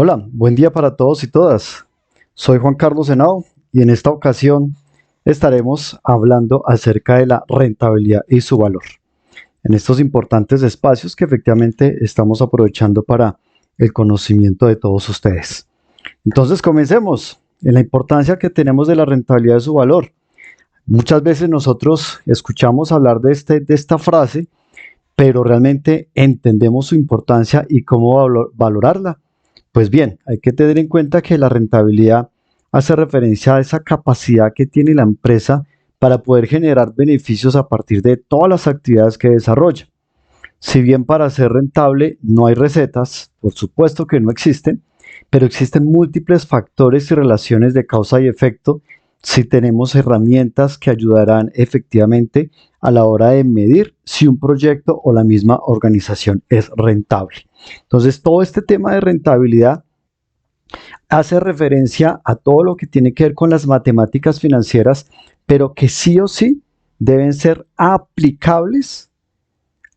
Hola, buen día para todos y todas. Soy Juan Carlos Henao y en esta ocasión estaremos hablando acerca de la rentabilidad y su valor. En estos importantes espacios que efectivamente estamos aprovechando para el conocimiento de todos ustedes. Entonces comencemos en la importancia que tenemos de la rentabilidad y su valor. Muchas veces nosotros escuchamos hablar de esta frase, pero realmente entendemos su importancia y cómo valorarla. Pues bien, hay que tener en cuenta que la rentabilidad hace referencia a esa capacidad que tiene la empresa para poder generar beneficios a partir de todas las actividades que desarrolla. Si bien para ser rentable no hay recetas, por supuesto que no existen, pero existen múltiples factores y relaciones de causa y efecto si tenemos herramientas que ayudarán efectivamente a la hora de medir si un proyecto o la misma organización es rentable. Entonces, todo este tema de rentabilidad hace referencia a todo lo que tiene que ver con las matemáticas financieras, pero que sí o sí deben ser aplicables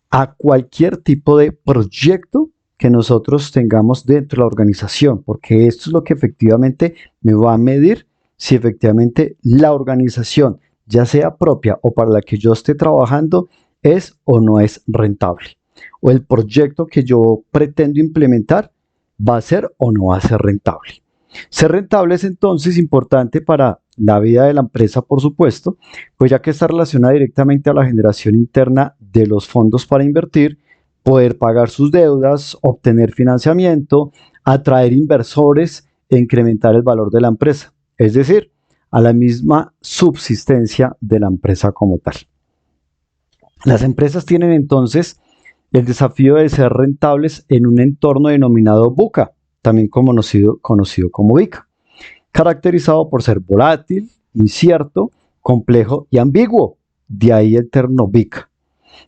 a cualquier tipo de proyecto que nosotros tengamos dentro de la organización, porque esto es lo que efectivamente me va a medir si efectivamente la organización, ya sea propia o para la que yo esté trabajando, es o no es rentable. O el proyecto que yo pretendo implementar va a ser o no va a ser rentable. Ser rentable es entonces importante para la vida de la empresa, por supuesto, pues ya que está relacionada directamente a la generación interna de los fondos para invertir, poder pagar sus deudas, obtener financiamiento, atraer inversores e incrementar el valor de la empresa, es decir, a la misma subsistencia de la empresa como tal. Las empresas tienen entonces el desafío de ser rentables en un entorno denominado VUCA, también conocido como VICA, caracterizado por ser volátil, incierto, complejo y ambiguo, de ahí el término VICA.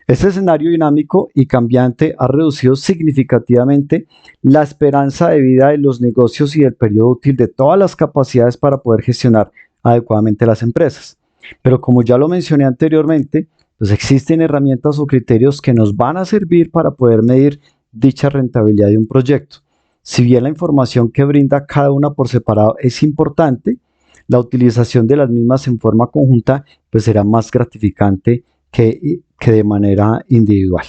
Este escenario dinámico y cambiante ha reducido significativamente la esperanza de vida de los negocios y el periodo útil de todas las capacidades para poder gestionar adecuadamente las empresas. Pero como ya lo mencioné anteriormente, pues existen herramientas o criterios que nos van a servir para poder medir dicha rentabilidad de un proyecto. Si bien la información que brinda cada una por separado es importante, la utilización de las mismas en forma conjunta pues será más gratificante que de manera individual.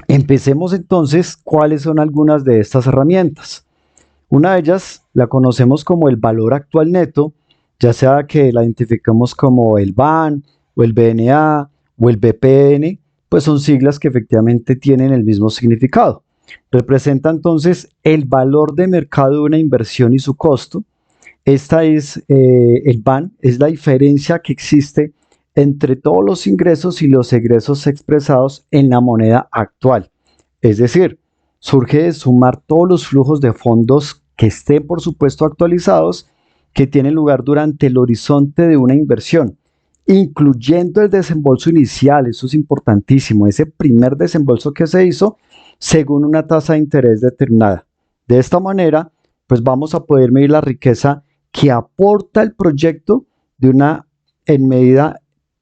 Empecemos entonces cuáles son algunas de estas herramientas. Una de ellas la conocemos como el valor actual neto, ya sea que la identifiquemos como el BAN o el BNA o el BPN, pues son siglas que efectivamente tienen el mismo significado. Representa entonces el valor de mercado de una inversión y su costo. Esta es el BAN, es la diferencia que existe entre todos los ingresos y los egresos expresados en la moneda actual. Es decir, surge de sumar todos los flujos de fondos que estén, por supuesto, actualizados, que tienen lugar durante el horizonte de una inversión, incluyendo el desembolso inicial. Eso es importantísimo, ese primer desembolso que se hizo según una tasa de interés determinada. De esta manera, pues vamos a poder medir la riqueza que aporta el proyecto en medida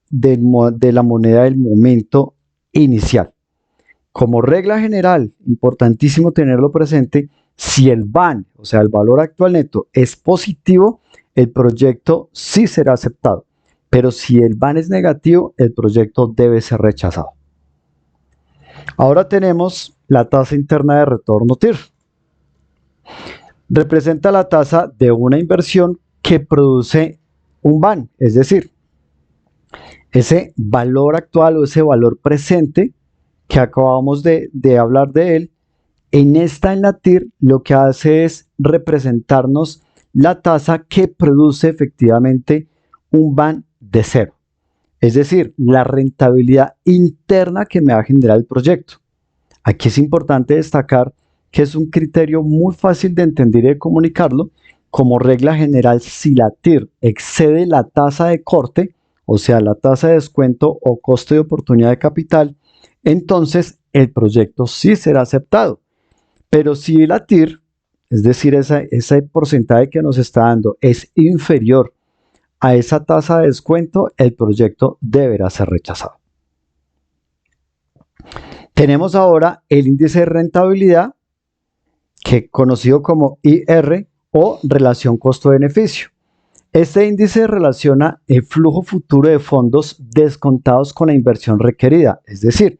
de la moneda del momento inicial. Como regla general, importantísimo tenerlo presente, si el BAN, o sea, el valor actual neto, es positivo, el proyecto sí será aceptado. Pero si el BAN es negativo, el proyecto debe ser rechazado. Ahora tenemos la tasa interna de retorno TIR. Representa la tasa de una inversión que produce un BAN, es decir, ese valor actual o ese valor presente que acabamos de hablar de él, en la TIR lo que hace es representarnos la tasa que produce efectivamente un BAN de cero. Es decir, la rentabilidad interna que me va a generar el proyecto. Aquí es importante destacar que es un criterio muy fácil de entender y de comunicarlo. Como regla general, si la TIR excede la tasa de corte, o sea, la tasa de descuento o coste de oportunidad de capital, entonces el proyecto sí será aceptado. Pero si la TIR, es decir, ese porcentaje que nos está dando, es inferior a esa tasa de descuento, el proyecto deberá ser rechazado. Tenemos ahora el índice de rentabilidad, que conocido como IR o relación costo-beneficio. Este índice relaciona el flujo futuro de fondos descontados con la inversión requerida, es decir,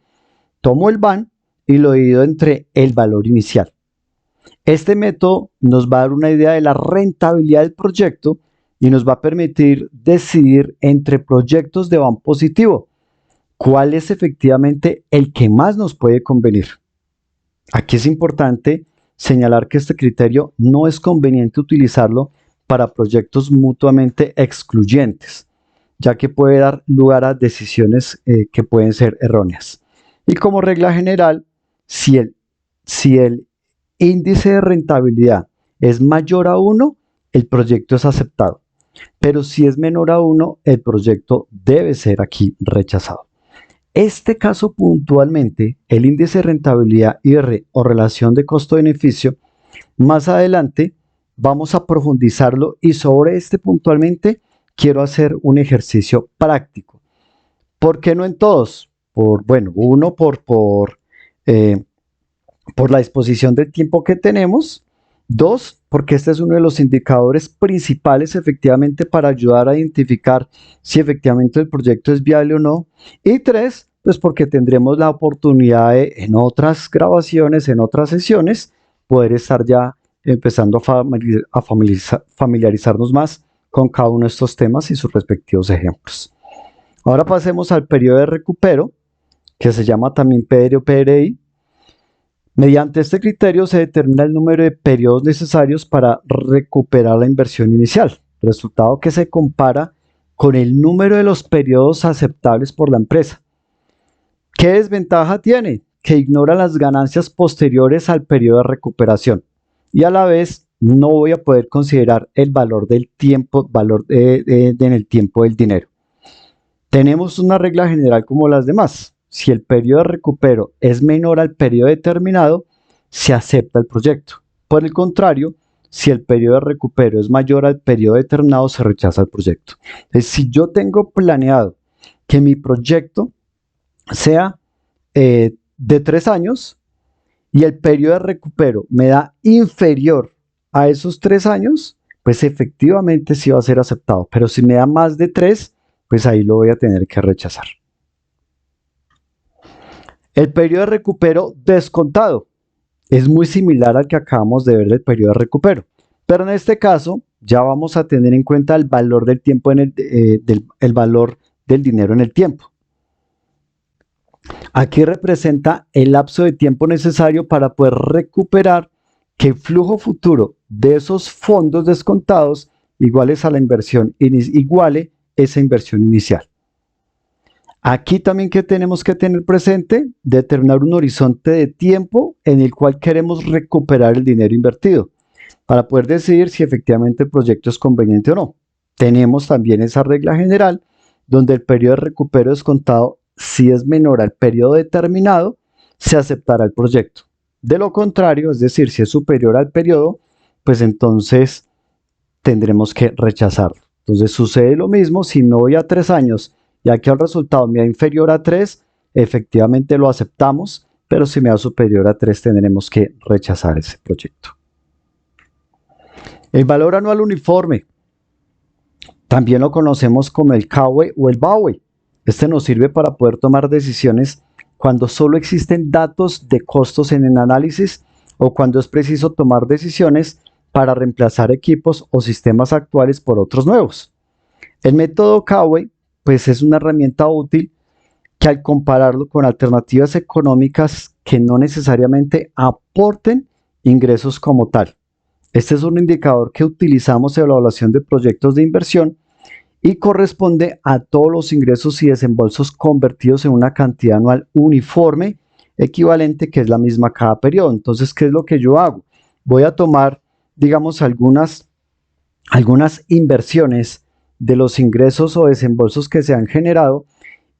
tomo el VAN y lo divido entre el valor inicial. Este método nos va a dar una idea de la rentabilidad del proyecto y nos va a permitir decidir entre proyectos de VAN positivo, cuál es efectivamente el que más nos puede convenir. Aquí es importante señalar que este criterio no es conveniente utilizarlo para proyectos mutuamente excluyentes, ya que puede dar lugar a decisiones que pueden ser erróneas. Y como regla general, si el índice de rentabilidad es mayor a 1, el proyecto es aceptado. Pero si es menor a 1, el proyecto debe ser aquí rechazado. Este caso puntualmente, el índice de rentabilidad IR o relación de costo-beneficio, más adelante vamos a profundizarlo y sobre este puntualmente quiero hacer un ejercicio práctico. ¿Por qué no en todos? Uno, por la disposición del tiempo que tenemos. Dos, porque este es uno de los indicadores principales efectivamente para ayudar a identificar si efectivamente el proyecto es viable o no. Y tres, pues porque tendremos la oportunidad de, en otras grabaciones, en otras sesiones, poder estar ya empezando a familiarizarnos más con cada uno de estos temas y sus respectivos ejemplos. Ahora pasemos al periodo de recupero, que se llama también PDR o PRI. Mediante este criterio se determina el número de periodos necesarios para recuperar la inversión inicial, resultado que se compara con el número de los periodos aceptables por la empresa. ¿Qué desventaja tiene? Que ignora las ganancias posteriores al periodo de recuperación y a la vez no voy a poder considerar el valor del tiempo, en el tiempo del dinero. Tenemos una regla general como las demás. Si el periodo de recupero es menor al periodo determinado, se acepta el proyecto. Por el contrario, si el periodo de recupero es mayor al periodo determinado, se rechaza el proyecto. Entonces, si yo tengo planeado que mi proyecto sea de 3 años y el periodo de recupero me da inferior a esos 3 años, pues efectivamente sí va a ser aceptado. Pero si me da más de 3, pues ahí lo voy a tener que rechazar. El periodo de recupero descontado es muy similar al que acabamos de ver del periodo de recupero, pero en este caso ya vamos a tener en cuenta el valor del tiempo el valor del dinero en el tiempo. Aquí representa el lapso de tiempo necesario para poder recuperar que el flujo futuro de esos fondos descontados iguales a la inversión, iguale esa inversión inicial. Aquí también que tenemos que tener presente, determinar un horizonte de tiempo en el cual queremos recuperar el dinero invertido para poder decidir si efectivamente el proyecto es conveniente o no. Tenemos también esa regla general donde el periodo de recupero descontado, si es menor al periodo determinado, se aceptará el proyecto. De lo contrario, es decir, si es superior al periodo, pues entonces tendremos que rechazarlo. Entonces sucede lo mismo si me voy a 3 años y aquí el resultado me da inferior a 3, efectivamente lo aceptamos, pero si me da superior a 3 tendremos que rechazar ese proyecto. El valor anual uniforme, también lo conocemos como el CAWE o el BAWE. Este nos sirve para poder tomar decisiones cuando solo existen datos de costos en el análisis o cuando es preciso tomar decisiones para reemplazar equipos o sistemas actuales por otros nuevos. El método CAWE pues es una herramienta útil que al compararlo con alternativas económicas que no necesariamente aporten ingresos como tal. Este es un indicador que utilizamos en la evaluación de proyectos de inversión y corresponde a todos los ingresos y desembolsos convertidos en una cantidad anual uniforme equivalente que es la misma cada periodo. Entonces, ¿qué es lo que yo hago? Voy a tomar, digamos, algunas inversiones de los ingresos o desembolsos que se han generado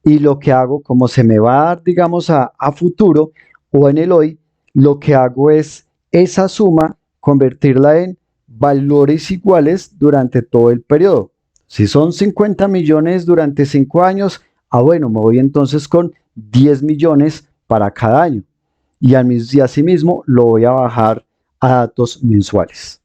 y lo que hago, como se me va a dar, digamos, a futuro o en el hoy, lo que hago es esa suma convertirla en valores iguales durante todo el periodo. Si son 50 millones durante 5 años, bueno, me voy entonces con 10 millones para cada año. Y asimismo lo voy a bajar a datos mensuales.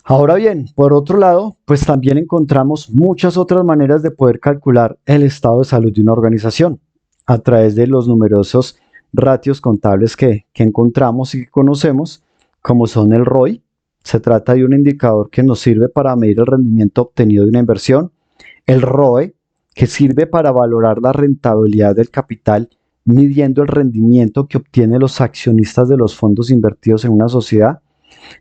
Ahora bien, por otro lado, pues también encontramos muchas otras maneras de poder calcular el estado de salud de una organización a través de los numerosos ratios contables que encontramos y que conocemos, como son el ROI. Se trata de un indicador que nos sirve para medir el rendimiento obtenido de una inversión. El ROE, que sirve para valorar la rentabilidad del capital, midiendo el rendimiento que obtienen los accionistas de los fondos invertidos en una sociedad.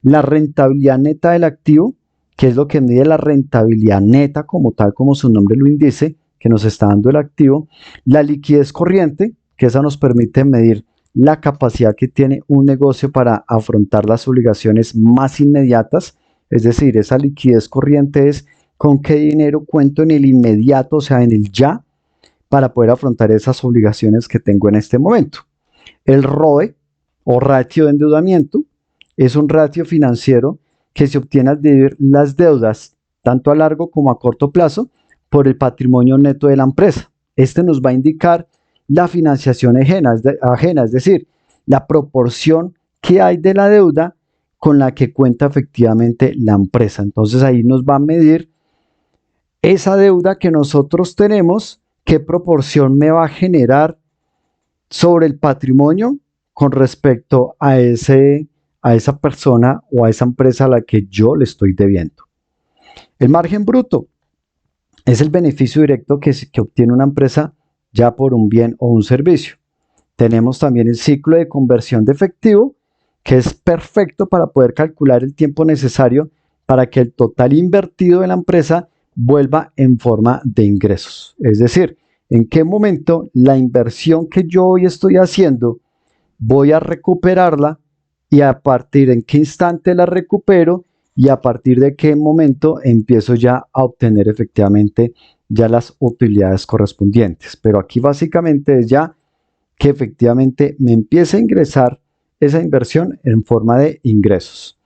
La rentabilidad neta del activo, que es lo que mide la rentabilidad neta como tal, como su nombre lo indica, que nos está dando el activo. La liquidez corriente, que esa nos permite medir la capacidad que tiene un negocio para afrontar las obligaciones más inmediatas, es decir, esa liquidez corriente es con qué dinero cuento en el inmediato, o sea, en el ya, para poder afrontar esas obligaciones que tengo en este momento. El ROE, o ratio de endeudamiento, es un ratio financiero que se obtiene al dividir las deudas, tanto a largo como a corto plazo, por el patrimonio neto de la empresa. Este nos va a indicar la financiación ajena, es decir, la proporción que hay de la deuda con la que cuenta efectivamente la empresa. Entonces ahí nos va a medir esa deuda que nosotros tenemos, qué proporción me va a generar sobre el patrimonio con respecto a esa persona o a esa empresa a la que yo le estoy debiendo. El margen bruto es el beneficio directo que obtiene una empresa ya por un bien o un servicio. Tenemos también el ciclo de conversión de efectivo, que es perfecto para poder calcular el tiempo necesario para que el total invertido de la empresa vuelva en forma de ingresos. Es decir, en qué momento la inversión que yo hoy estoy haciendo voy a recuperarla y a partir de qué instante la recupero y a partir de qué momento empiezo ya a obtener efectivamente ya las utilidades correspondientes. Pero aquí básicamente es ya que efectivamente me empiece a ingresar esa inversión en forma de ingresos.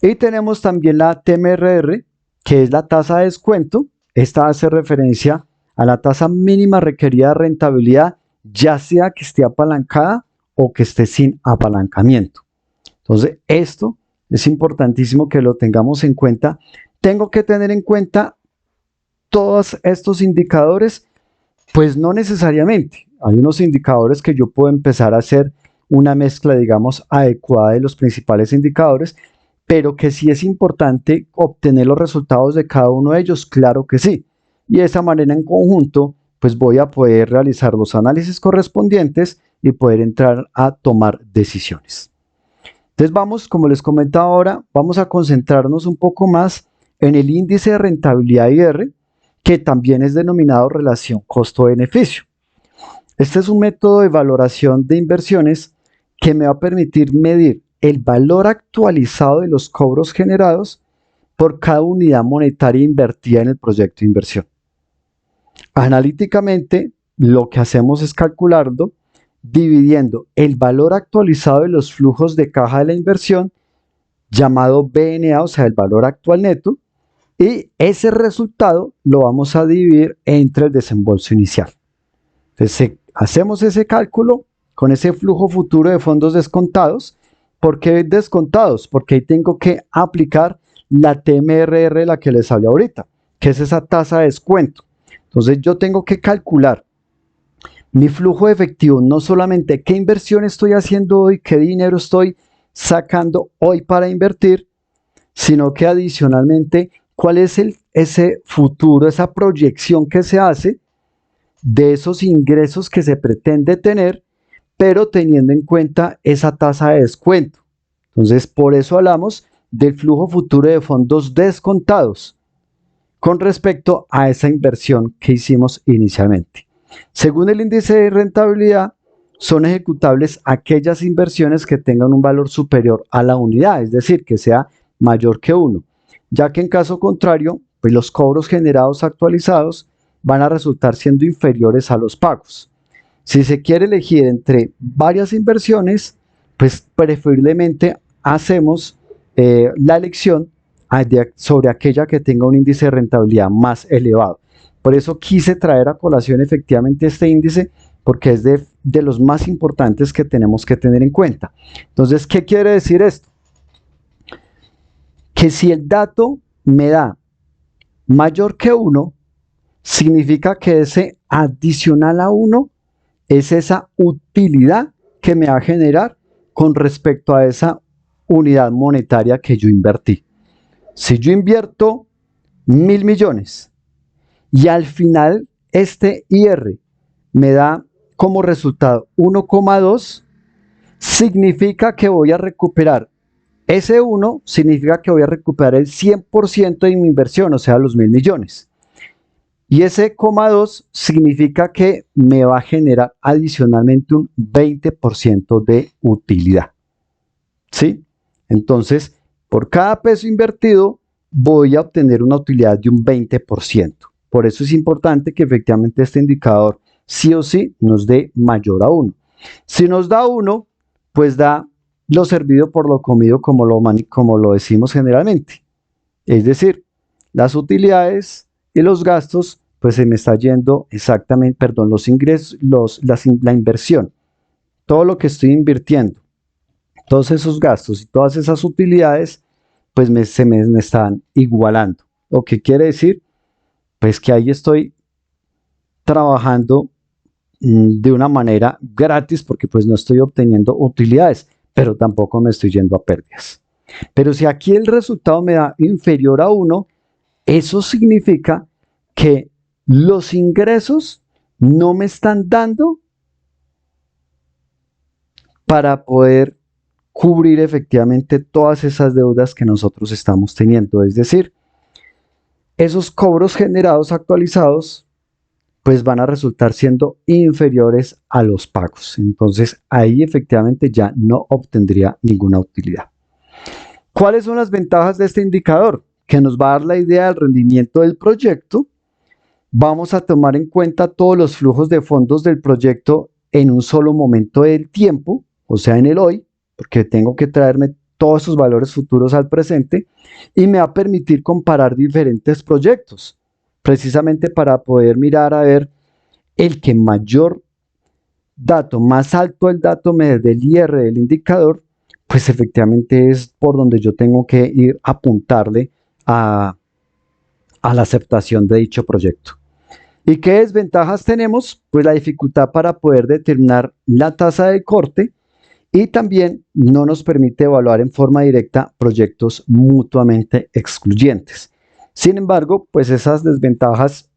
Y tenemos también la TMRR, que es la tasa de descuento. Esta hace referencia a la tasa mínima requerida de rentabilidad, ya sea que esté apalancada o que esté sin apalancamiento. Entonces, esto es importantísimo que lo tengamos en cuenta. Tengo que tener en cuenta todos estos indicadores, pues no necesariamente. Hay unos indicadores que yo puedo empezar a hacer una mezcla, digamos, adecuada de los principales indicadores, pero que sí es importante obtener los resultados de cada uno de ellos, claro que sí. Y de esa manera en conjunto, pues voy a poder realizar los análisis correspondientes y poder entrar a tomar decisiones. Entonces vamos, como les comentaba ahora, vamos a concentrarnos un poco más en el índice de rentabilidad IR, que también es denominado relación costo-beneficio. Este es un método de valoración de inversiones que me va a permitir medir el valor actualizado de los cobros generados por cada unidad monetaria invertida en el proyecto de inversión. Analíticamente, lo que hacemos es calcularlo dividiendo el valor actualizado de los flujos de caja de la inversión, llamado BNA, o sea, el valor actual neto, y ese resultado lo vamos a dividir entre el desembolso inicial. Entonces, hacemos ese cálculo con ese flujo futuro de fondos descontados. ¿Por qué descontados? Porque ahí tengo que aplicar la TMRR de la que les hablé ahorita, que es esa tasa de descuento. Entonces, yo tengo que calcular mi flujo de efectivo, no solamente qué inversión estoy haciendo hoy, qué dinero estoy sacando hoy para invertir, sino que adicionalmente cuál es ese futuro, esa proyección que se hace de esos ingresos que se pretende tener, pero teniendo en cuenta esa tasa de descuento. Entonces, por eso hablamos del flujo futuro de fondos descontados con respecto a esa inversión que hicimos inicialmente. Según el índice de rentabilidad, son ejecutables aquellas inversiones que tengan un valor superior a la unidad, es decir, que sea mayor que 1, ya que en caso contrario, pues los cobros generados actualizados van a resultar siendo inferiores a los pagos. Si se quiere elegir entre varias inversiones, pues preferiblemente hacemos la elección sobre aquella que tenga un índice de rentabilidad más elevado. Por eso quise traer a colación efectivamente este índice, porque es de de los más importantes que tenemos que tener en cuenta. Entonces, ¿qué quiere decir esto? Que si el dato me da mayor que 1, significa que ese adicional a 1 es esa utilidad que me va a generar con respecto a esa unidad monetaria que yo invertí. Si yo invierto 1.000 millones y al final este IR me da como resultado 1,2, significa que voy a recuperar ese 1, significa que voy a recuperar el 100% de mi inversión, o sea, los 1.000 millones. Y ese 0,2 significa que me va a generar adicionalmente un 20% de utilidad. ¿Sí? Entonces, por cada peso invertido, voy a obtener una utilidad de un 20%. Por eso es importante que efectivamente este indicador sí o sí nos dé mayor a 1. Si nos da 1, pues da lo servido por lo comido, como lo decimos generalmente. Es decir, las utilidades y los gastos, pues se me está yendo exactamente, perdón, los ingresos, la inversión, todo lo que estoy invirtiendo, todos esos gastos y todas esas utilidades, pues se me están igualando. ¿Lo que quiere decir? Pues que ahí estoy trabajando de una manera gratis, porque pues no estoy obteniendo utilidades, pero tampoco me estoy yendo a pérdidas. Pero si aquí el resultado me da inferior a 1, eso significa que los ingresos no me están dando para poder cubrir efectivamente todas esas deudas que nosotros estamos teniendo. Es decir, esos cobros generados actualizados pues van a resultar siendo inferiores a los pagos. Entonces ahí efectivamente ya no obtendría ninguna utilidad. ¿Cuáles son las ventajas de este indicador? Que nos va a dar la idea del rendimiento del proyecto. Vamos a tomar en cuenta todos los flujos de fondos del proyecto en un solo momento del tiempo, o sea, en el hoy, porque tengo que traerme todos esos valores futuros al presente, y me va a permitir comparar diferentes proyectos, precisamente para poder mirar a ver el que mayor dato, más alto el dato me dé del IR del indicador, pues efectivamente es por donde yo tengo que ir a apuntarle a la aceptación de dicho proyecto. ¿Y qué desventajas tenemos? Pues la dificultad para poder determinar la tasa de corte, y también no nos permite evaluar en forma directa proyectos mutuamente excluyentes. Sin embargo, pues esas desventajas,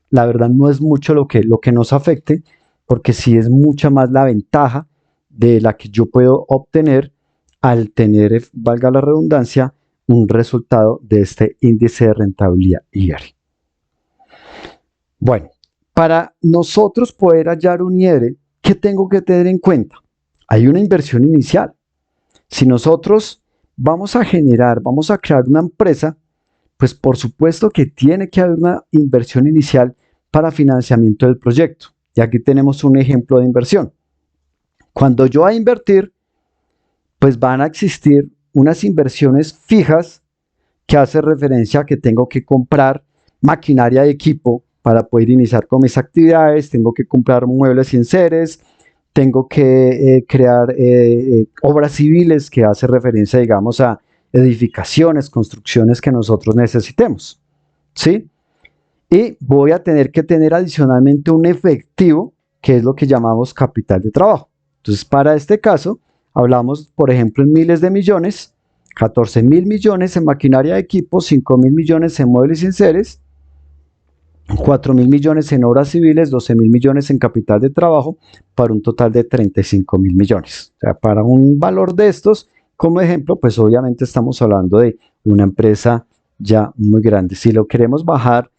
la verdad no es mucho lo que nos afecte, porque sí es mucha más la ventaja de la que yo puedo obtener al tener, valga la redundancia, un resultado de este índice de rentabilidad IR. Bueno, para nosotros poder hallar un IR, ¿qué tengo que tener en cuenta? Hay una inversión inicial. Si nosotros vamos a crear una empresa, pues por supuesto que tiene que haber una inversión inicial para financiamiento del proyecto. Y aquí tenemos un ejemplo de inversión. Cuando yo voy a invertir, pues van a existir unas inversiones fijas que hace referencia a que tengo que comprar maquinaria de equipo para poder iniciar con mis actividades, tengo que comprar muebles y enseres, tengo que crear obras civiles que hace referencia, digamos, a edificaciones, construcciones que nosotros necesitemos, ¿sí? Y voy a tener que tener adicionalmente un efectivo, que es lo que llamamos capital de trabajo. Entonces, para este caso, hablamos, por ejemplo, en miles de millones, 14.000 millones en maquinaria de equipo, 5.000 millones en muebles y enseres, 4.000 millones en obras civiles, 12.000 millones en capital de trabajo, para un total de 35.000 millones. O sea, para un valor de estos, como ejemplo, pues obviamente estamos hablando de una empresa ya muy grande. Si lo queremos bajar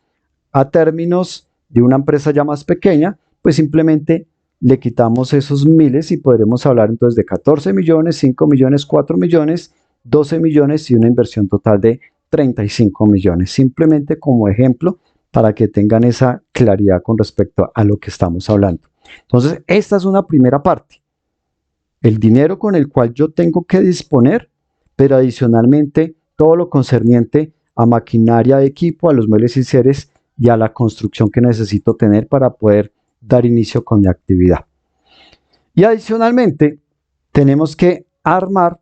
a términos de una empresa ya más pequeña, pues simplemente le quitamos esos miles y podremos hablar entonces de 14 millones, 5 millones, 4 millones, 12 millones y una inversión total de 35 millones. Simplemente como ejemplo, para que tengan esa claridad con respecto a lo que estamos hablando. Entonces, esta es una primera parte. El dinero con el cual yo tengo que disponer, pero adicionalmente todo lo concerniente a maquinaria de equipo, a los muebles y enseres y a la construcción que necesito tener para poder dar inicio con mi actividad. Y adicionalmente, tenemos que armar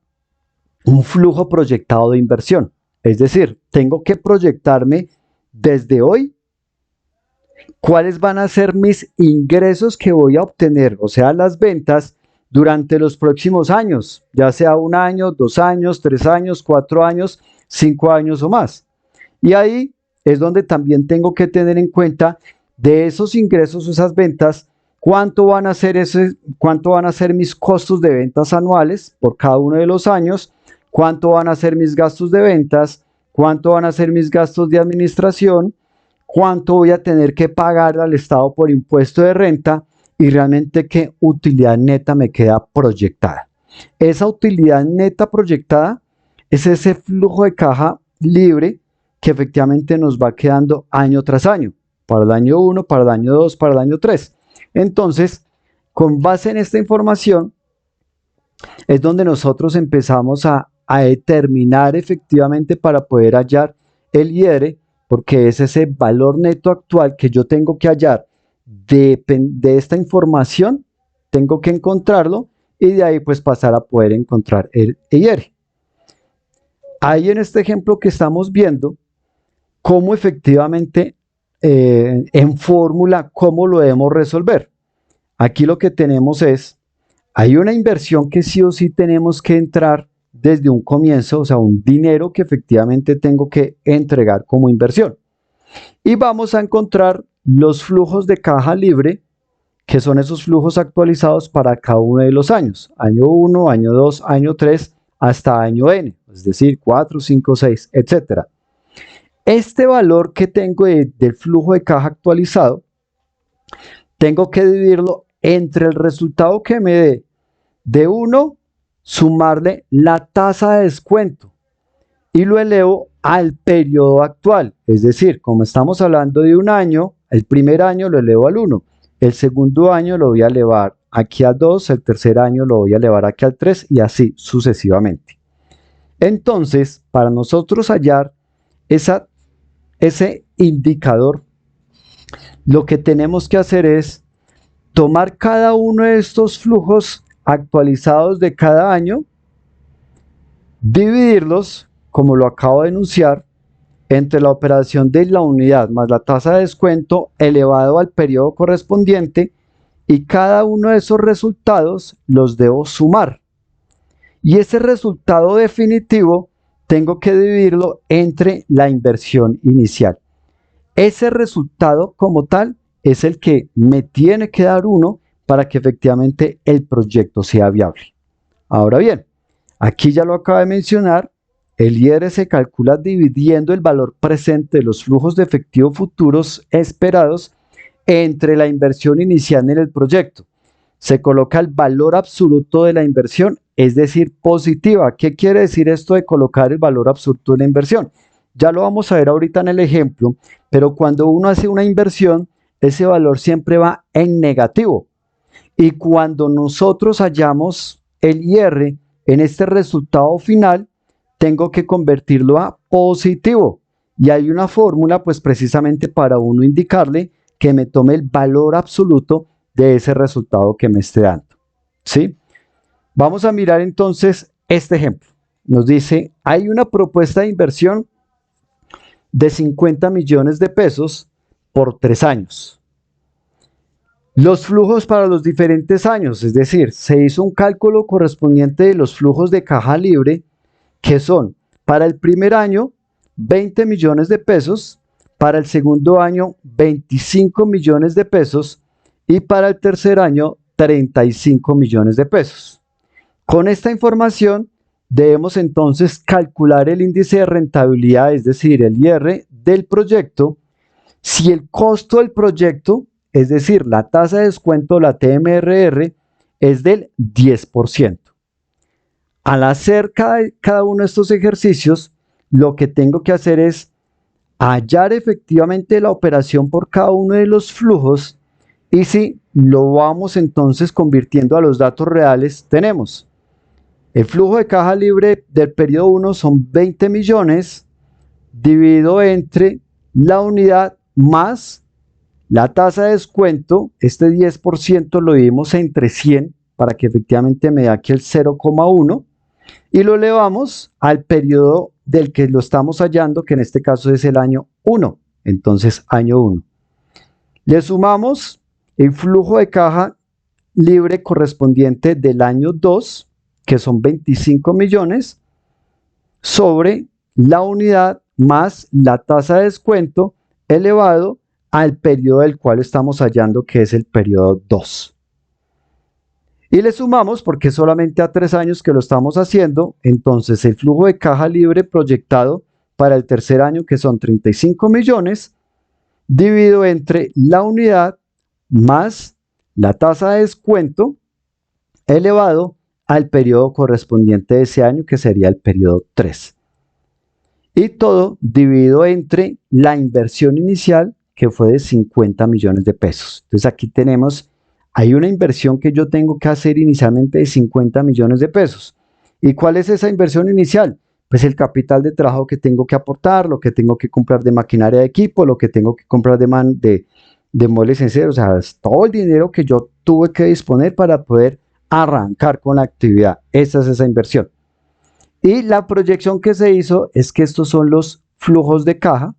un flujo proyectado de inversión. Es decir, tengo que proyectarme desde hoy cuáles van a ser mis ingresos que voy a obtener, o sea, las ventas durante los próximos años, ya sea 1 año, 2 años, 3 años, 4 años, 5 años o más. Y ahí es donde también tengo que tener en cuenta de esos ingresos, esas ventas, cuánto van a ser mis costos de ventas anuales por cada uno de los años, cuánto van a ser mis gastos de ventas, cuánto van a ser mis gastos de administración, cuánto voy a tener que pagar al Estado por impuesto de renta y realmente qué utilidad neta me queda proyectada. Esa utilidad neta proyectada es ese flujo de caja libre que efectivamente nos va quedando año tras año, para el año 1, para el año 2, para el año 3. Entonces, con base en esta información, es donde nosotros empezamos a determinar efectivamente para poder hallar el IR, porque es ese valor neto actual que yo tengo que hallar de esta información, tengo que encontrarlo y de ahí pues pasar a poder encontrar el IR. Ahí en este ejemplo que estamos viendo, cómo efectivamente en fórmula, cómo lo debemos resolver. Aquí lo que tenemos es, hay una inversión que sí o sí tenemos que entrar desde un comienzo, o sea, un dinero que efectivamente tengo que entregar como inversión. Y vamos a encontrar los flujos de caja libre, que son esos flujos actualizados para cada uno de los años. Año 1, año 2, año 3, hasta año N, es decir, 4, 5, 6, etc. Este valor que tengo del flujo de caja actualizado, tengo que dividirlo entre el resultado que me dé de 1, sumarle la tasa de descuento y lo elevo al periodo actual. Es decir, como estamos hablando de un año, el primer año lo elevo al 1, el segundo año lo voy a elevar aquí al 2, el tercer año lo voy a elevar aquí al 3 y así sucesivamente. Entonces, para nosotros hallar ese indicador, lo que tenemos que hacer es tomar cada uno de estos flujos actualizados de cada año, dividirlos, como lo acabo de enunciar, entre la operación de la unidad más la tasa de descuento elevado al periodo correspondiente, y cada uno de esos resultados los debo sumar. Y ese resultado definitivo tengo que dividirlo entre la inversión inicial. Ese resultado como tal es el que me tiene que dar 1 para que efectivamente el proyecto sea viable. Ahora bien, aquí ya lo acabo de mencionar, el IR se calcula dividiendo el valor presente de los flujos de efectivo futuros esperados entre la inversión inicial en el proyecto. Se coloca el valor absoluto de la inversión, es decir, positiva. ¿Qué quiere decir esto de colocar el valor absoluto de la inversión? Ya lo vamos a ver ahorita en el ejemplo, pero cuando uno hace una inversión, ese valor siempre va en negativo. Y cuando nosotros hallamos el IR en este resultado final, tengo que convertirlo a positivo. Y hay una fórmula, pues precisamente para uno indicarle que me tome el valor absoluto de ese resultado que me esté dando. ¿Sí? Vamos a mirar entonces este ejemplo. Nos dice, hay una propuesta de inversión de 50 millones de pesos por 3 años. Los flujos para los diferentes años, es decir, se hizo un cálculo correspondiente de los flujos de caja libre, que son para el primer año 20 millones de pesos, para el segundo año 25 millones de pesos y para el tercer año 35 millones de pesos. Con esta información debemos entonces calcular el índice de rentabilidad, es decir, el IR del proyecto, si el costo del proyecto, es decir, la tasa de descuento, la TMRR, es del 10%. Al hacer cada uno de estos ejercicios, lo que tengo que hacer es hallar efectivamente la operación por cada uno de los flujos y si lo vamos entonces convirtiendo a los datos reales, tenemos el flujo de caja libre del periodo 1 son 20 millones dividido entre la unidad más la tasa de descuento, este 10% lo dividimos entre 100, para que efectivamente me dé aquí el 0,1 y lo elevamos al periodo del que lo estamos hallando, que en este caso es el año 1. Entonces, año 1. Le sumamos el flujo de caja libre correspondiente del año 2, que son 25 millones, sobre la unidad más la tasa de descuento elevado al periodo del cual estamos hallando, que es el periodo 2. Y le sumamos, porque es solamente a 3 años que lo estamos haciendo, entonces el flujo de caja libre proyectado para el tercer año, que son 35 millones, dividido entre la unidad más la tasa de descuento elevado al periodo correspondiente de ese año, que sería el periodo 3. Y todo dividido entre la inversión inicial, que fue de 50 millones de pesos. Entonces aquí tenemos, hay una inversión que yo tengo que hacer inicialmente de 50 millones de pesos. ¿Y cuál es esa inversión inicial? Pues el capital de trabajo que tengo que aportar, lo que tengo que comprar de maquinaria de equipo, lo que tengo que comprar de muebles en serio, o sea, es todo el dinero que yo tuve que disponer para poder arrancar con la actividad. Esa es esa inversión. Y la proyección que se hizo es que estos son los flujos de caja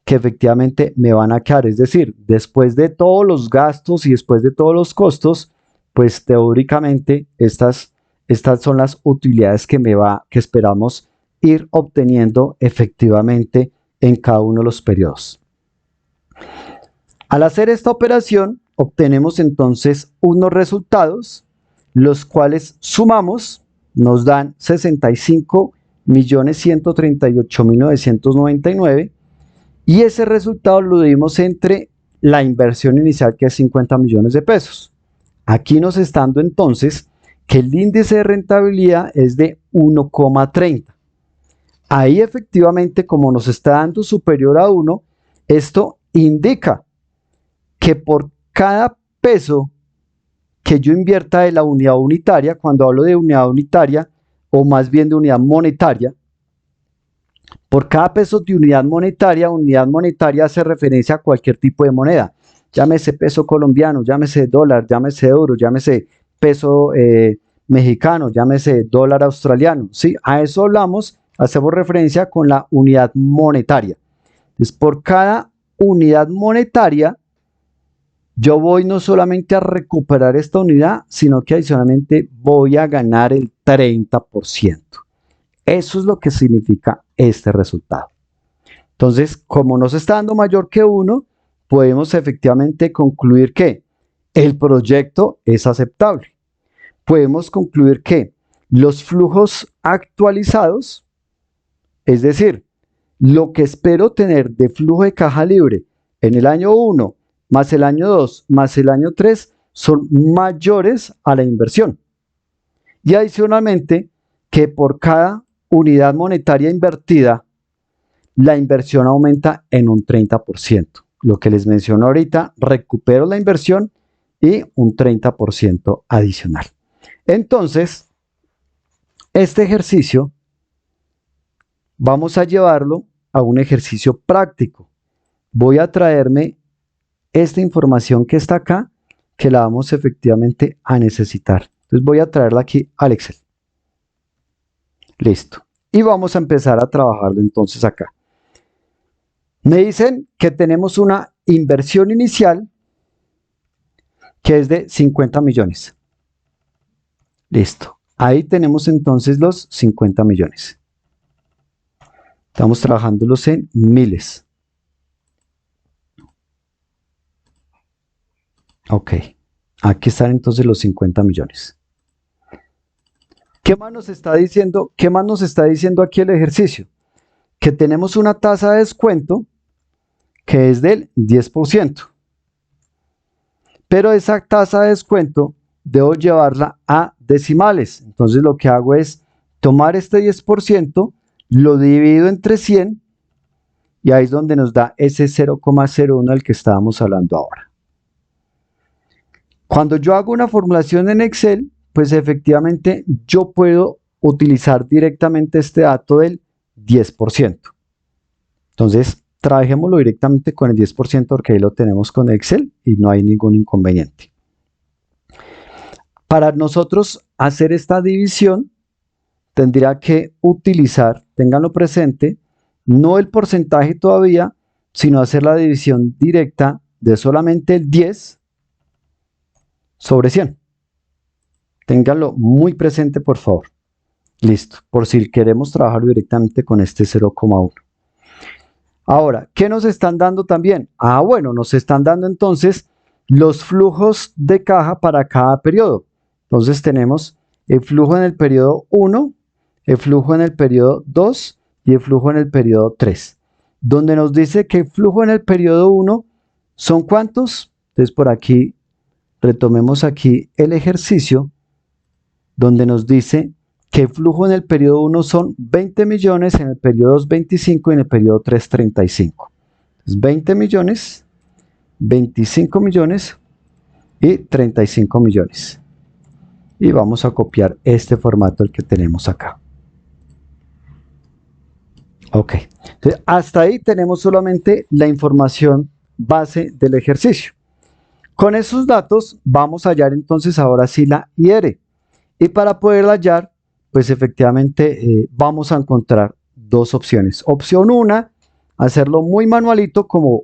que efectivamente me van a quedar, es decir, después de todos los gastos y después de todos los costos, pues teóricamente estas son las utilidades que esperamos ir obteniendo efectivamente en cada uno de los periodos. Al hacer esta operación, obtenemos entonces unos resultados, los cuales sumamos, nos dan 65.138.999 y ese resultado lo dimos entre la inversión inicial, que es 50 millones de pesos. Aquí nos está dando entonces que el índice de rentabilidad es de 1,30. Ahí efectivamente, como nos está dando superior a 1, esto indica que por cada peso que yo invierta de la unidad unitaria, cuando hablo de unidad unitaria, o más bien de unidad monetaria, por cada peso de unidad monetaria hace referencia a cualquier tipo de moneda, llámese peso colombiano, llámese dólar, llámese euro, llámese peso mexicano, llámese dólar australiano, ¿sí? A eso hablamos, hacemos referencia con la unidad monetaria. Entonces, por cada unidad monetaria, yo voy no solamente a recuperar esta unidad, sino que adicionalmente voy a ganar el 30%. Eso es lo que significa este resultado. Entonces, como nos está dando mayor que 1, podemos efectivamente concluir que el proyecto es aceptable. Podemos concluir que los flujos actualizados, es decir, lo que espero tener de flujo de caja libre en el año 1, más el año 2, más el año 3, son mayores a la inversión. Y adicionalmente, que por cada unidad monetaria invertida, la inversión aumenta en un 30%. Lo que les menciono ahorita, recupero la inversión y un 30% adicional. Entonces, este ejercicio vamos a llevarlo a un ejercicio práctico. Voy a traerme esta información que está acá, que la vamos efectivamente a necesitar. Entonces voy a traerla aquí al Excel. Listo. Y vamos a empezar a trabajarlo entonces acá. Me dicen que tenemos una inversión inicial que es de 50 millones. Listo. Ahí tenemos entonces los 50 millones. Estamos trabajándolos en miles. Ok. Aquí están entonces los 50 millones. ¿Qué más nos está diciendo? ¿Qué más nos está diciendo aquí el ejercicio? Que tenemos una tasa de descuento que es del 10%. Pero esa tasa de descuento debo llevarla a decimales. Entonces lo que hago es tomar este 10%, lo divido entre 100 y ahí es donde nos da ese 0,01 del que estábamos hablando ahora. Cuando yo hago una formulación en Excel, pues efectivamente yo puedo utilizar directamente este dato del 10%. Entonces, trabajémoslo directamente con el 10% porque ahí lo tenemos con Excel y no hay ningún inconveniente. Para nosotros hacer esta división, tendría que utilizar, ténganlo presente, no el porcentaje todavía, sino hacer la división directa de solamente el 10 sobre 100. Ténganlo muy presente, por favor. Listo, por si queremos trabajar directamente con este 0,1. Ahora, ¿qué nos están dando también? Bueno, nos están dando entonces los flujos de caja para cada periodo. Entonces tenemos el flujo en el periodo 1, el flujo en el periodo 2 y el flujo en el periodo 3. Donde nos dice que el flujo en el periodo 1 son ¿cuántos? Entonces por aquí, retomemos aquí el ejercicio donde nos dice que el flujo en el periodo 1 son 20 millones, en el periodo 2 25 y en el periodo 3 35. Entonces 20 millones, 25 millones y 35 millones. Y vamos a copiar este formato el que tenemos acá. Ok, entonces hasta ahí tenemos solamente la información base del ejercicio. Con esos datos vamos a hallar entonces ahora sí la IR. Y para poderla hallar, pues efectivamente vamos a encontrar dos opciones. Opción 1, hacerlo muy manualito como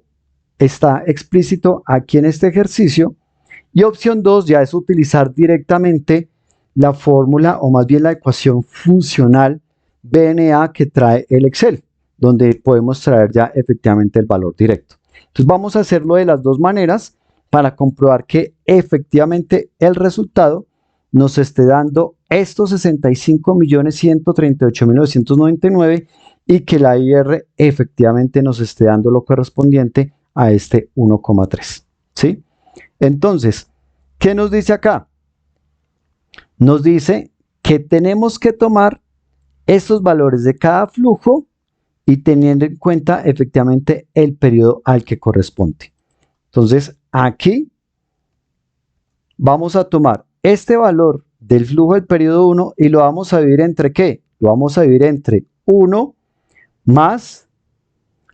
está explícito aquí en este ejercicio. Y opción 2 ya es utilizar directamente la fórmula o más bien la ecuación funcional BNA que trae el Excel, donde podemos traer ya efectivamente el valor directo. Entonces vamos a hacerlo de las dos maneras para comprobar que efectivamente el resultado nos esté dando estos 65.138.999 y que la IR efectivamente nos esté dando lo correspondiente a este 1,3. ¿Sí? Entonces, ¿qué nos dice acá? Nos dice que tenemos que tomar estos valores de cada flujo y teniendo en cuenta efectivamente el periodo al que corresponde. Entonces, aquí vamos a tomar este valor del flujo del periodo 1 y lo vamos a dividir entre ¿qué? Lo vamos a dividir entre 1 más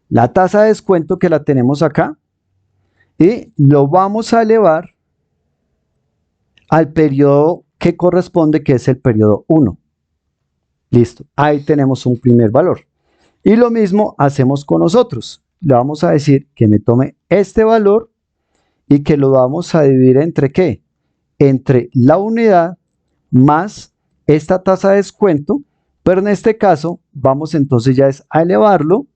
la tasa de descuento que la tenemos acá y lo vamos a elevar al periodo que corresponde, que es el periodo 1. Listo, ahí tenemos un primer valor. Y lo mismo hacemos con nosotros. Le vamos a decir que me tome este valor y que lo vamos a dividir entre ¿qué? Entre la unidad más esta tasa de descuento, pero en este caso vamos entonces ya es a elevarlo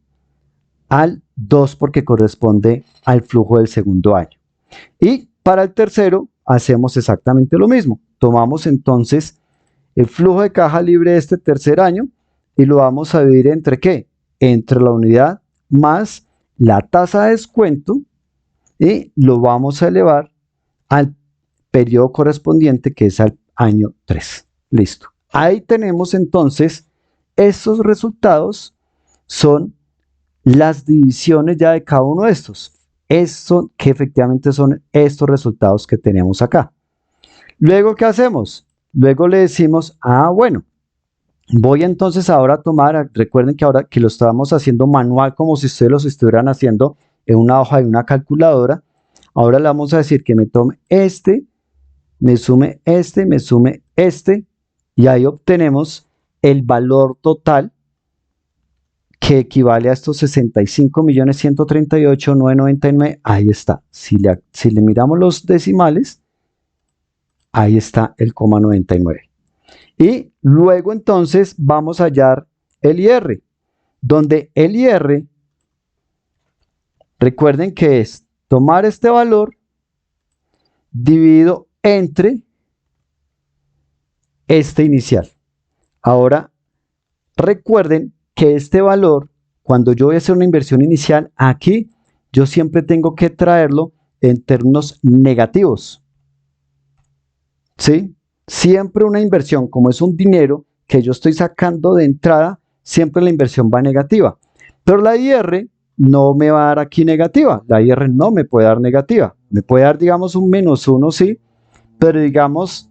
al 2 porque corresponde al flujo del segundo año. Y para el tercero hacemos exactamente lo mismo. Tomamos entonces el flujo de caja libre de este tercer año y lo vamos a dividir entre ¿qué? Entre la unidad más la tasa de descuento y lo vamos a elevar al periodo correspondiente que es al año 3. Listo. Ahí tenemos entonces estos resultados, son las divisiones ya de cada uno de estos. Esto que efectivamente son estos resultados que tenemos acá. Luego, ¿qué hacemos? Luego le decimos, bueno, voy entonces ahora a tomar, recuerden que ahora que lo estábamos haciendo manual como si ustedes los estuvieran haciendo en una hoja de una calculadora, ahora le vamos a decir que me tome este, me sume este y ahí obtenemos el valor total que equivale a estos 65.138.999. Ahí está. Si le miramos los decimales, ahí está el 0,99. Y luego entonces vamos a hallar el IR, donde el IR, recuerden que es tomar este valor dividido entre este inicial. Ahora, recuerden que este valor, cuando yo voy a hacer una inversión inicial, aquí yo siempre tengo que traerlo en términos negativos. ¿Sí? Siempre una inversión, como es un dinero que yo estoy sacando de entrada, siempre la inversión va negativa. Pero la IR no me va a dar aquí negativa. La IR no me puede dar negativa. Me puede dar, digamos, un -1, sí. Pero digamos,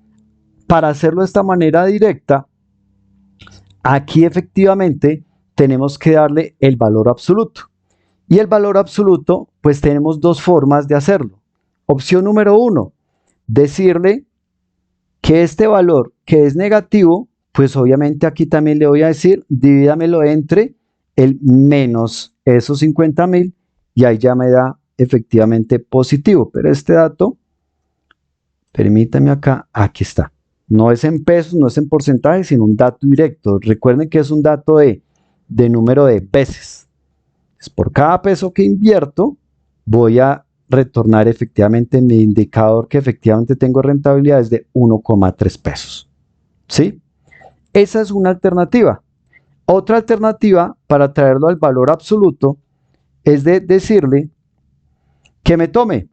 para hacerlo de esta manera directa, aquí efectivamente tenemos que darle el valor absoluto. Y el valor absoluto, pues tenemos dos formas de hacerlo. Opción número 1, decirle que este valor que es negativo, pues obviamente aquí también le voy a decir, divídamelo entre el menos esos 50.000 y ahí ya me da efectivamente positivo. Pero este dato, permítame acá, aquí está. No es en pesos, no es en porcentaje, sino un dato directo. Recuerden que es un dato de número de veces. Entonces, por cada peso que invierto, voy a retornar efectivamente mi indicador que efectivamente tengo rentabilidad es de 1,3 pesos. ¿Sí? Esa es una alternativa. Otra alternativa para traerlo al valor absoluto es de decirle que me tome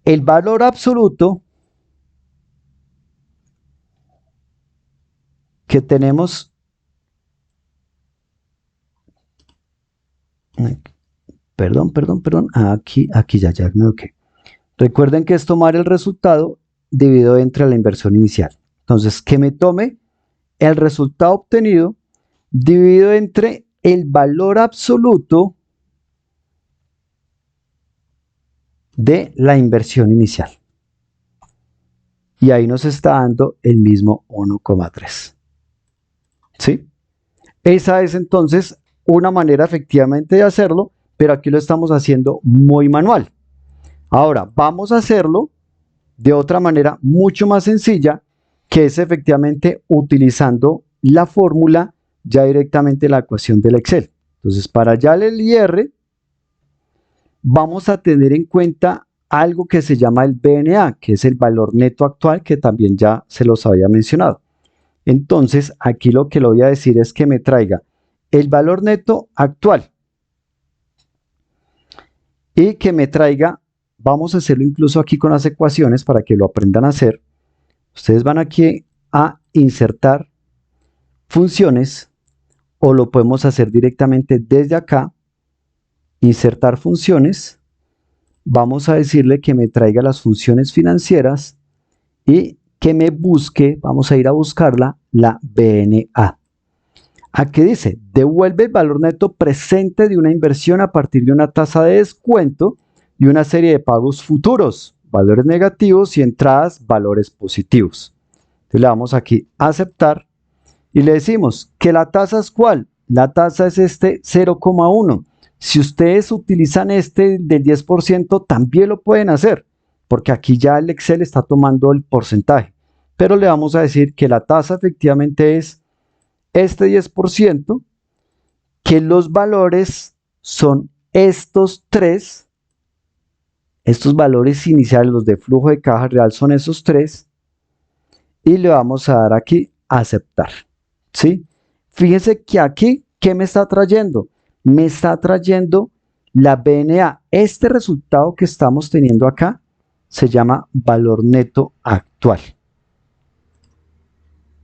el valor absoluto que tenemos. Perdón. Aquí ya me equivoqué. Recuerden que es tomar el resultado dividido entre la inversión inicial. Entonces, que me tome el resultado obtenido dividido entre el valor absoluto de la inversión inicial. Y ahí nos está dando el mismo 1,3. ¿Sí? Esa es entonces una manera efectivamente de hacerlo, pero aquí lo estamos haciendo muy manual. Ahora, vamos a hacerlo de otra manera mucho más sencilla, que es efectivamente utilizando la fórmula ya directamente la ecuación del Excel. Entonces, para ya el IR, vamos a tener en cuenta algo que se llama el BNA, que es el valor neto actual, que también ya se los había mencionado. Entonces, aquí lo que le voy a decir es que me traiga el valor neto actual y que me traiga, vamos a hacerlo incluso aquí con las ecuaciones para que lo aprendan a hacer. Ustedes van aquí a insertar funciones o lo podemos hacer directamente desde acá, insertar funciones. Vamos a decirle que me traiga las funciones financieras y que me busque, vamos a ir a buscarla, la BNA. Aquí dice, devuelve el valor neto presente de una inversión a partir de una tasa de descuento y una serie de pagos futuros, valores negativos y entradas, valores positivos. Entonces le damos aquí a aceptar y le decimos que la tasa es ¿cuál? La tasa es este 0,1. Si ustedes utilizan este del 10%, también lo pueden hacer, porque aquí ya el Excel está tomando el porcentaje. Pero le vamos a decir que la tasa efectivamente es este 10%, que los valores son estos tres, estos valores iniciales, los de flujo de caja real son esos tres, y le vamos a dar aquí a aceptar. ¿Sí? Fíjense que aquí, ¿qué me está trayendo? Me está trayendo la BNA. Este resultado que estamos teniendo acá se llama valor neto actual.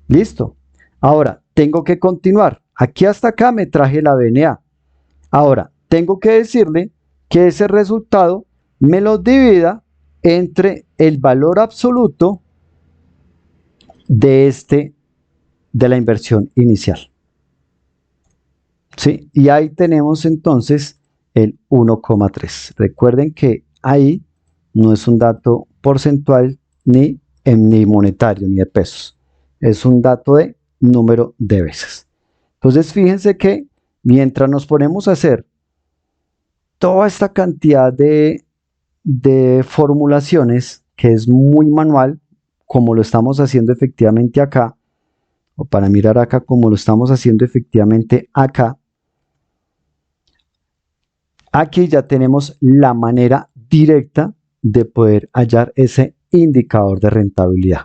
¿Listo? Ahora, tengo que continuar. Aquí hasta acá me traje la BNA. Ahora, tengo que decirle que ese resultado me lo divida entre el valor absoluto de la inversión inicial. ¿Sí? Y ahí tenemos entonces el 1,3. Recuerden que ahí no es un dato porcentual ni monetario ni de pesos. Es un dato de número de veces. Entonces fíjense que mientras nos ponemos a hacer toda esta cantidad de formulaciones, que es muy manual, como lo estamos haciendo efectivamente acá, o para mirar acá como lo estamos haciendo efectivamente acá, aquí ya tenemos la manera directa de poder hallar ese indicador de rentabilidad.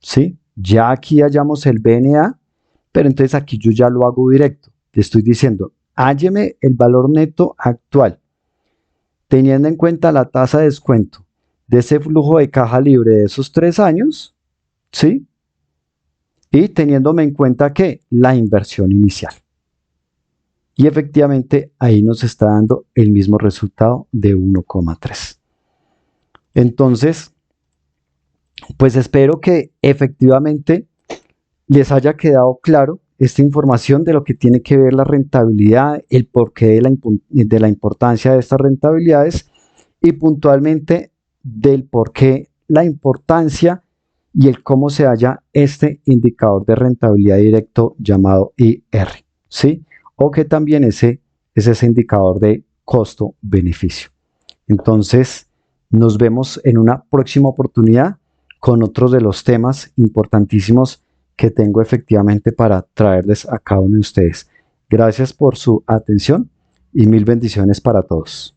¿Sí? Ya aquí hallamos el BNA, pero entonces aquí yo ya lo hago directo. Le estoy diciendo, hálleme el valor neto actual, teniendo en cuenta la tasa de descuento de ese flujo de caja libre de esos 3 años, ¿sí? Y teniéndome en cuenta que la inversión inicial. Y efectivamente ahí nos está dando el mismo resultado de 1,3. Entonces, pues espero que efectivamente les haya quedado claro esta información de lo que tiene que ver la rentabilidad, el porqué de la importancia de estas rentabilidades y puntualmente del porqué la importancia y el cómo se halla este indicador de rentabilidad directo llamado IR, ¿sí? O que también es ese indicador de costo-beneficio. Entonces, nos vemos en una próxima oportunidad con otros de los temas importantísimos que tengo efectivamente para traerles a cada uno de ustedes. Gracias por su atención y mil bendiciones para todos.